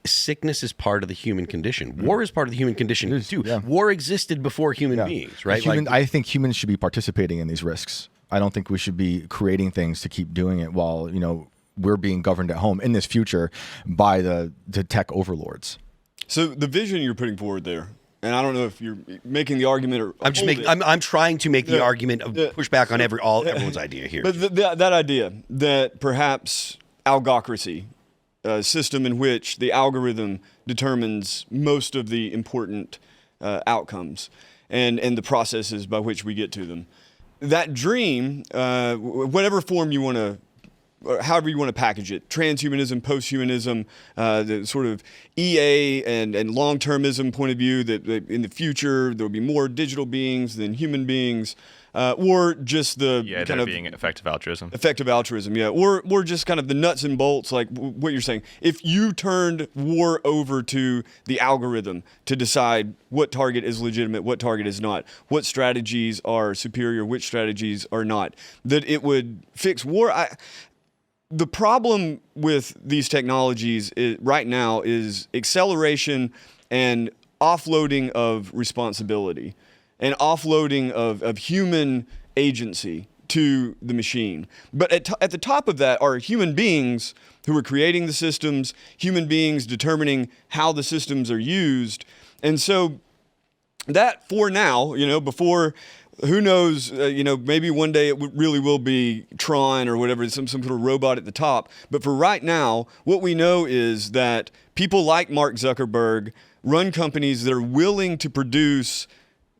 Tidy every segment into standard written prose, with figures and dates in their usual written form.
sickness is part of the human condition. War is part of the human condition too. Yeah. War existed before human beings, right? I think humans should be participating in these risks. I don't think we should be creating things to keep doing it while, we're being governed at home in this future by the tech overlords. So the vision you're putting forward there, and I don't know if you're making the argument or I'm trying to make the argument of push back on everyone's idea here. But that idea that perhaps algocracy, a system in which the algorithm determines most of the important outcomes and the processes by which we get to them. That dream, whatever form you want to, or however you want to package it, transhumanism, posthumanism, the sort of EA and long-termism point of view that in the future there will be more digital beings than human beings, or just the kind of being effective altruism. Effective altruism, yeah, or just kind of the nuts and bolts, like what you're saying. If you turned war over to the algorithm to decide what target is legitimate, what target is not, what strategies are superior, which strategies are not, that it would fix war. The problem with these technologies right now is acceleration and offloading of responsibility and offloading of human agency to the machine. But at the top of that are human beings who are creating the systems, human beings determining how the systems are used. And so that for now, before... Who knows, maybe one day it really will be Tron or whatever, some sort of robot at the top. But for right now, what we know is that people like Mark Zuckerberg run companies that are willing to produce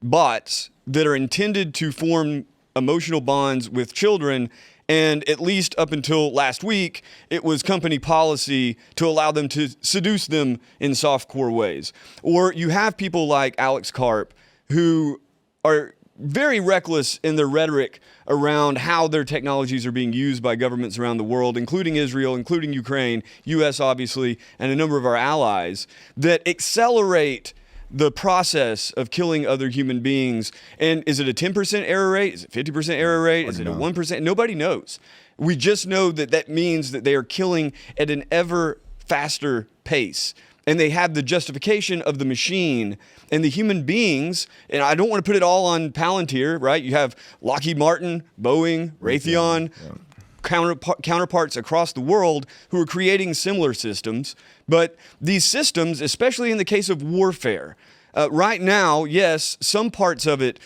bots that are intended to form emotional bonds with children. And at least up until last week, it was company policy to allow them to seduce them in softcore ways. Or you have people like Alex Karp who are very reckless in their rhetoric around how their technologies are being used by governments around the world, including Israel, including Ukraine, U.S. obviously, and a number of our allies, that accelerate the process of killing other human beings. And is it a 10% error rate? Is it 50% error rate? Is it a 1%? Nobody knows. We just know that means that they are killing at an ever faster pace. And they have the justification of the machine and the human beings. And I don't want to put it all on Palantir, right? You have Lockheed Martin, Boeing, Raytheon, counterparts across the world who are creating similar systems. But these systems, especially in the case of warfare, right now, yes, some parts of it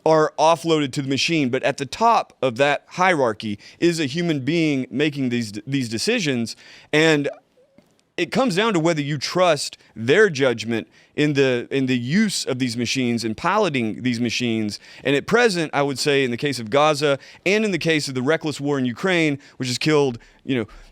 are offloaded to the machine. But at the top of that hierarchy is a human being making these decisions. And it comes down to whether you trust their judgment in the use of these machines and piloting these machines. And at present, I would say in the case of Gaza and in the case of the reckless war in Ukraine, which has killed,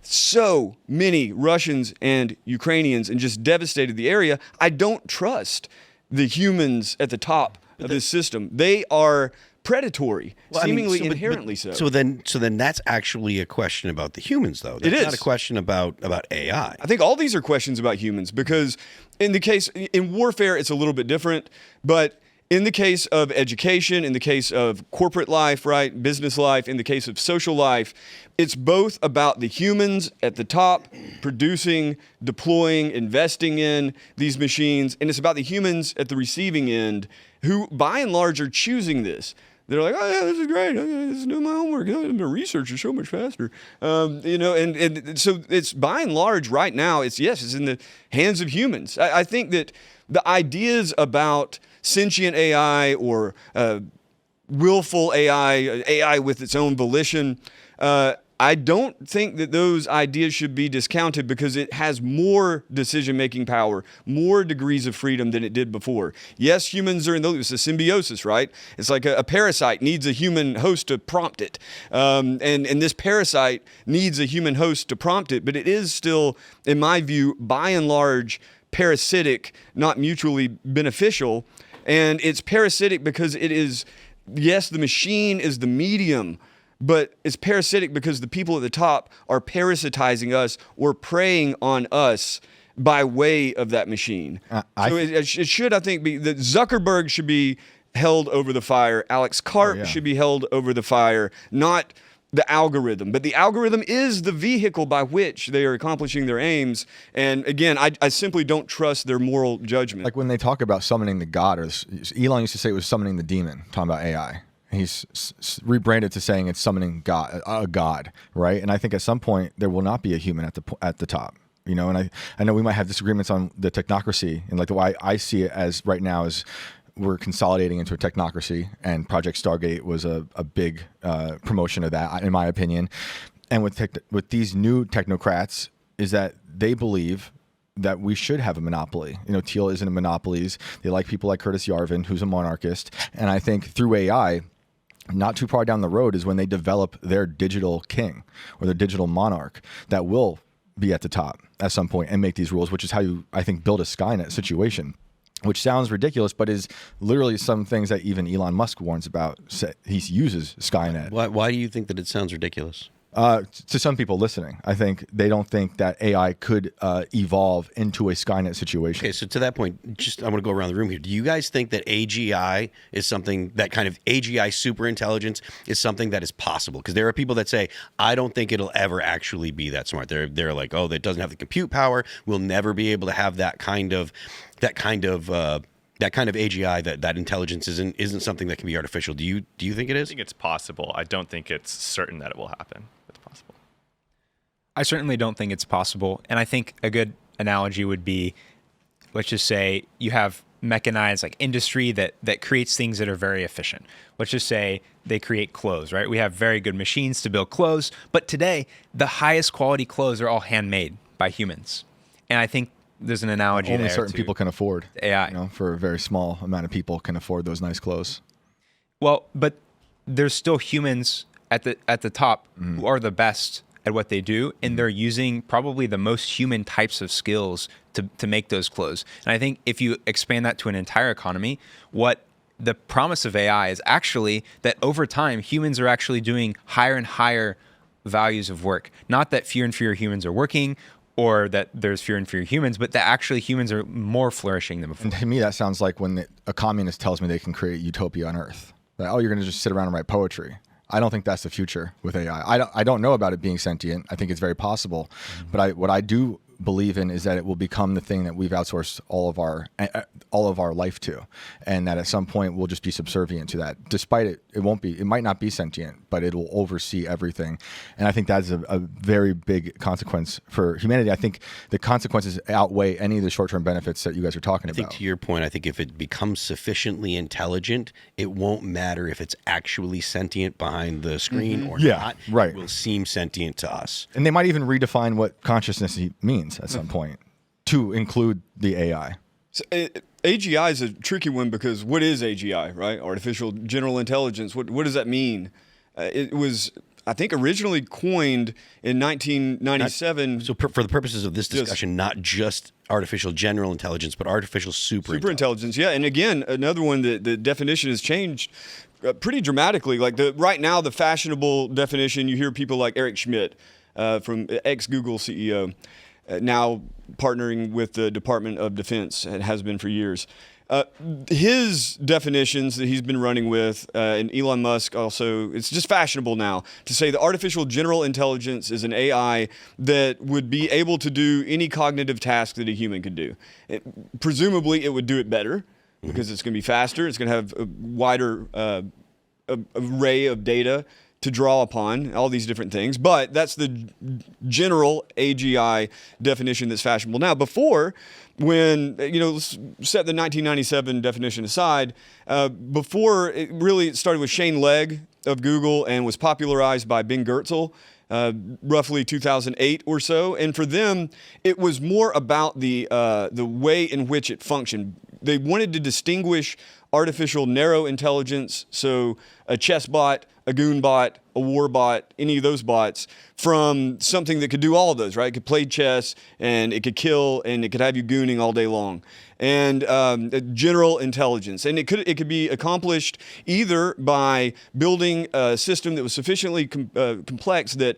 so many Russians and Ukrainians and just devastated the area, I don't trust the humans at the top of this system. They are predatory, seemingly inherently so. So then that's actually a question about the humans, though. That's not a question about AI. I think all these are questions about humans because in warfare, it's a little bit different, but in the case of education, in the case of corporate life, right, business life, in the case of social life, it's both about the humans at the top producing, deploying, investing in these machines, and it's about the humans at the receiving end who, by and large, are choosing this. They're like, oh, yeah, this is great. This is doing my homework. The research is so much faster. And so it's by and large right now, it's in the hands of humans. I think that the ideas about sentient AI or willful AI with its own volition, I don't think that those ideas should be discounted because it has more decision-making power, more degrees of freedom than it did before. Yes, humans are it's a symbiosis, right? It's like a parasite needs a human host to prompt it. And this parasite needs a human host to prompt it, but it is still, in my view, by and large, parasitic, not mutually beneficial. And it's parasitic because it is, yes, the machine is the medium, but it's parasitic because the people at the top are parasitizing us or preying on us by way of that machine. It should, I think, be that Zuckerberg should be held over the fire. Alex Karp should be held over the fire, not the algorithm, but the algorithm is the vehicle by which they are accomplishing their aims. And again, I simply don't trust their moral judgment. Like when they talk about summoning the god, or Elon used to say it was summoning the demon, talking about AI. He's rebranded to saying it's summoning God, a god, right? And I think at some point there will not be a human at the top, you know. And I know we might have disagreements on the technocracy, and like the way I see it as right now is we're consolidating into a technocracy, and Project Stargate was a big promotion of that, in my opinion. And with these new technocrats, is that they believe that we should have a monopoly. You know, Thiel isn't a monopolies. They like people like Curtis Yarvin, who's a monarchist. And I think through AI, not too far down the road is when they develop their digital king or their digital monarch that will be at the top at some point and make these rules, which is how you, I think, build a Skynet situation, which sounds ridiculous, but is literally some things that even Elon Musk warns about. He uses Skynet. Why do you think that it sounds ridiculous? To some people listening, I think they don't think that AI could evolve into a Skynet situation. Okay, so to that point, I want to go around the room here. Do you guys think that AGI is something, that kind of AGI superintelligence is something that is possible? Because there are people that say, I don't think it'll ever actually be that smart. They're like, oh, that doesn't have the compute power. We'll never be able to have that kind of AGI, that intelligence isn't something that can be artificial. Do you think it is? I think it's possible. I don't think it's certain that it will happen. It's possible. I certainly don't think it's possible. And I think a good analogy would be, let's just say you have mechanized like industry that creates things that are very efficient. Let's just say they create clothes, right? We have very good machines to build clothes, but today the highest quality clothes are all handmade by humans. And I think there's an analogy only there certain people can afford AI. You know, for a very small amount of people can afford those nice clothes. Well, but there's still humans at the top who are the best at what they do, and they're using probably the most human types of skills to make those clothes. And I think if you expand that to an entire economy, what the promise of AI is actually that over time, humans are actually doing higher and higher values of work. Not that fewer and fewer humans are working, or that there's fewer and fewer humans, but that actually humans are more flourishing than before. And to me, that sounds like when a communist tells me they can create utopia on Earth. That, oh, you're going to just sit around and write poetry. I don't think that's the future with AI. I don't know about it being sentient. I think it's very possible. But what I do believe in is that it will become the thing that we've outsourced all of our life to, and that at some point we'll just be subservient to that. Despite it might not be sentient, but it will oversee everything. And I think that's a very big consequence for humanity. I think the consequences outweigh any of the short-term benefits that you guys are talking about. I think to your point, I think if it becomes sufficiently intelligent, it won't matter if it's actually sentient behind the screen or not. Right. It will seem sentient to us. And they might even redefine what consciousness means at some point to include the AI. So, AGI is a tricky one because what is AGI, right? Artificial General Intelligence. What does that mean? It was, I think, originally coined in 1997. So for the purposes of this discussion, not just artificial general intelligence, but artificial superintelligence. Yeah. And again, another one that the definition has changed pretty dramatically. Like right now, the fashionable definition, you hear people like Eric Schmidt from ex-Google CEO, now partnering with the Department of Defense, and has been for years. His definitions that he's been running with, and Elon Musk also, it's just fashionable now to say the artificial general intelligence is an AI that would be able to do any cognitive task that a human could do. Presumably, it would do it better because it's going to be faster. It's going to have a wider array of data to draw upon, all these different things. But that's the general AGI definition that's fashionable now. Before, when, let's set the 1997 definition aside, before it started with Shane Legg of Google and was popularized by Ben Goertzel, roughly 2008 or so. And for them, it was more about the way in which it functioned. They wanted to distinguish artificial narrow intelligence, so a chess bot, a goon bot, a war bot, any of those bots, from something that could do all of those, right? It could play chess, and it could kill, and it could have you gooning all day long. And general intelligence. And it could be accomplished either by building a system that was sufficiently complex that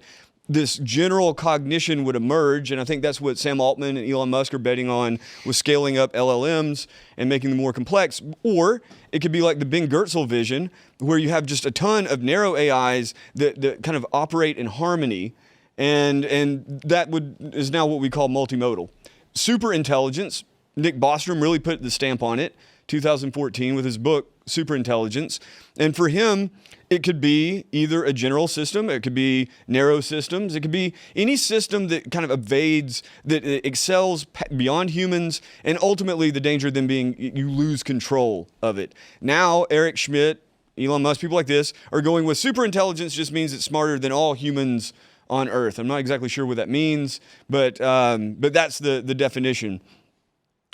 this general cognition would emerge, and I think that's what Sam Altman and Elon Musk are betting on, with scaling up LLMs and making them more complex. Or it could be like the Ben Goertzel vision, where you have just a ton of narrow AIs that kind of operate in harmony, and that is now what we call multimodal. Super intelligence, Nick Bostrom really put the stamp on it, 2014, with his book, Super Intelligence. And for him, it could be either a general system, it could be narrow systems, it could be any system that kind of evades, that excels beyond humans, and ultimately the danger of them being you lose control of it. Now, Eric Schmidt, Elon Musk, people like this are going with super intelligence just means it's smarter than all humans on Earth. I'm not exactly sure what that means, but that's the definition.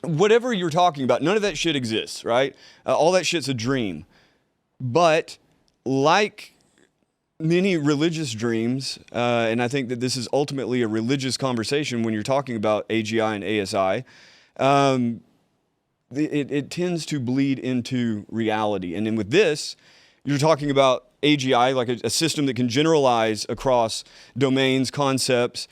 Whatever you're talking about, none of that shit exists, right? All that shit's a dream. But like many religious dreams, and I think that this is ultimately a religious conversation when you're talking about AGI and ASI, it tends to bleed into reality. And then with this, you're talking about AGI, like a system that can generalize across domains, concepts.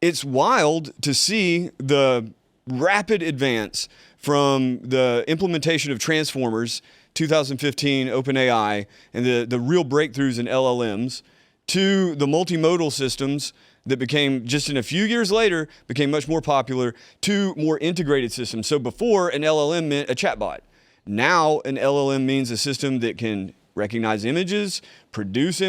It's wild to see the rapid advance from the implementation of transformers, 2015 OpenAI, and the real breakthroughs in LLMs, to the multimodal systems that became, just in a few years later, became much more popular, to more integrated systems. So before, an LLM meant a chatbot. Now an LLM means a system that can recognize images, produce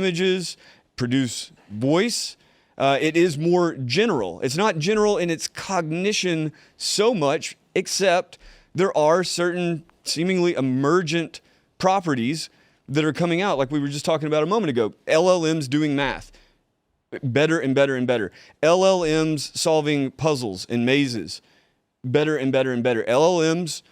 voice. It is more general. It's not general in its cognition so much, except there are certain seemingly emergent properties that are coming out, like we were just talking about a moment ago. LLMs doing math better and better and better. LLMs solving puzzles and mazes better and better and better. LLMs,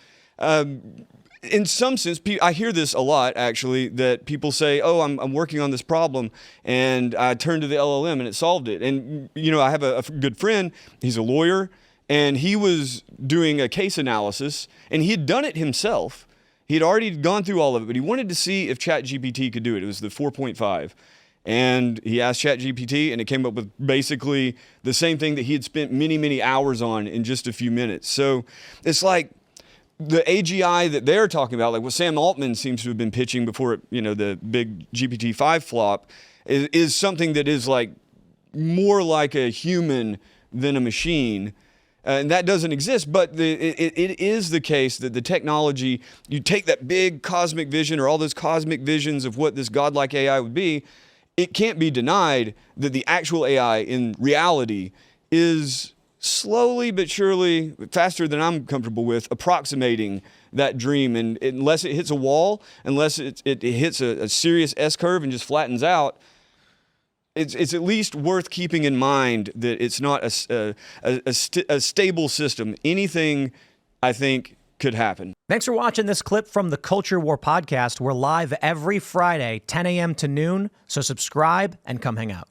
in some sense, I hear this a lot, actually, that people say, oh, I'm working on this problem, and I turned to the LLM and it solved it. And, you know, I have a good friend, he's a lawyer, and he was doing a case analysis, and he had done it himself. He had already gone through all of it, but he wanted to see if ChatGPT could do it. It was the 4.5. And he asked ChatGPT, and it came up with basically the same thing that he had spent many, many hours on in just a few minutes. So it's like the AGI that they're talking about, like what Sam Altman seems to have been pitching before, the big GPT-5 flop, is something that is like more like a human than a machine. And that doesn't exist, but it is the case that the technology, you take that big cosmic vision or all those cosmic visions of what this godlike AI would be, it can't be denied that the actual AI in reality is slowly but surely, faster than I'm comfortable with, approximating that dream. And unless it hits a wall, unless it hits a serious S-curve and just flattens out, it's at least worth keeping in mind that it's not a stable system. Anything, I think, could happen. Thanks for watching this clip from the Culture War podcast. We're live every Friday, 10 a.m. to noon, so subscribe and come hang out.